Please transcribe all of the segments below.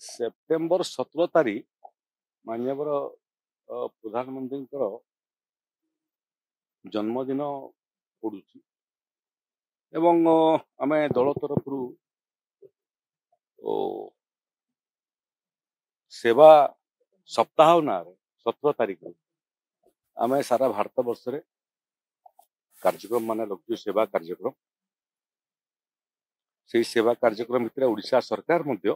September 17 तारीख माननीय प्रधानमंत्री जन्मदिन पड़ुची एवं आम दल तरफ सेवा सप्ताह ना 17 तारीख आम सारा भारत वर्ष रे कार्यक्रम मान रखु सेवा कार्यक्रम से सेवा कार्यक्रम भितर ओडिशा सरकार मध्य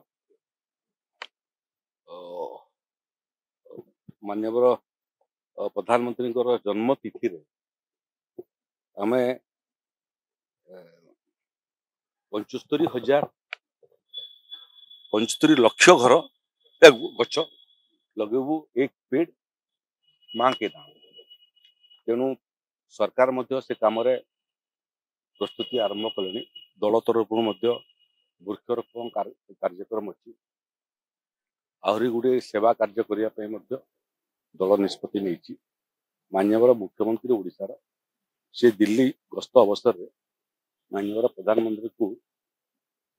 माननीय प्रधानमंत्री जन्म तिथि रे आम 75 लक्ष घर गच लगेबू एक पेड़ माँ के नाम तेणु सरकार मध्य से काम प्रस्तुति आरंभ कले दल तरफ वृक्षरोपण कार्यक्रम अच्छी आहरी गुड़े सेवा कार्य करने दल निष्पत्ति नहीं माननीय मुख्यमंत्री ओडिशार से दिल्ली गस्त अवसर में माननीय प्रधानमंत्री को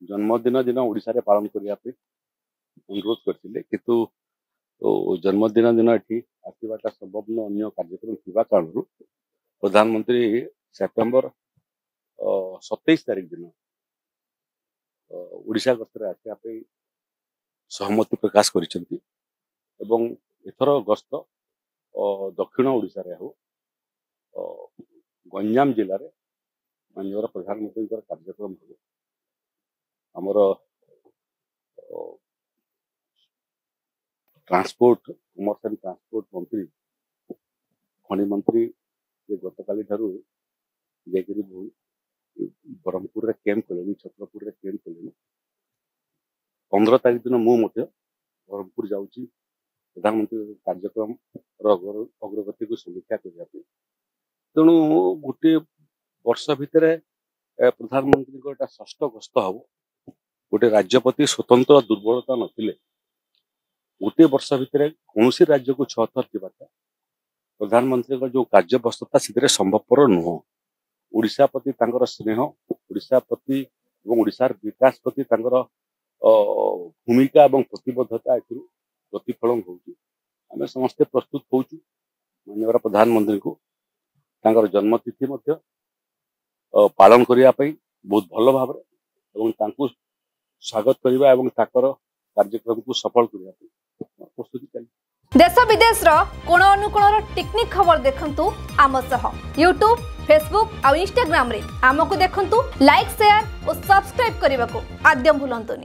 जन्मदिन दिन ओडिशा रे पालन करने अनुरोध करते किंतु जन्मदिन दिन ये आसवाटा संभव न अन्य कार्यक्रम थी कारण प्रधानमंत्री सेप्टेम्बर 27 तारीख दिन ओडिशा गस्तर आसवाई सहमति प्रकाश करिसेंती एवं एथर गस्त दक्षिण ओडिशा रे हो गंजाम जिले में माननीय प्रधानमंत्री कार्यक्रम हो आमर ट्रांसपोर्ट कमर्स एंड ट्रांसपोर्ट मंत्री खनि मंत्री गतकाली ब्रह्मपुर रे कैंप कले छत्रपुर रे कैंप कले 15 तारीख दिन मुझे ब्रह्मपुर जाऊँगी प्रधानमंत्री कार्यक्रम अग्रगति को समीक्षा करने तेणु गोटे वर्ष भितर प्रधानमंत्री को षष्ठ गस्त हम गोटे राज्यपति स्वतंत्र दुर्बलता नथिले गोटे वर्ष भितर कौन राज्य को 6 थर जाता प्रधानमंत्री जो कार्यव्यस्तता से संभवपर नुह ओडिशा प्रति स्नेह ओडिशा प्रति ओडिशार विकास प्रति भूमिका और प्रतिबद्धता प्रतिफलन होमें समस्ते प्रस्तुत हो माननीय प्रधानमंत्री को जन्मतिथि पालन करने बहुत भल भाव स्वागत करने कार्यक्रम को सफल करने प्रस्तुति चली देश विदेश कोण अनुकोण टेक्निक खबर देखंतु आम सह यूट्यूब फेसबुक और इंस्टाग्राम रे आमको देखंतु लाइक शेयर और सब्सक्राइब करने को आद्यम भूलंतुनि।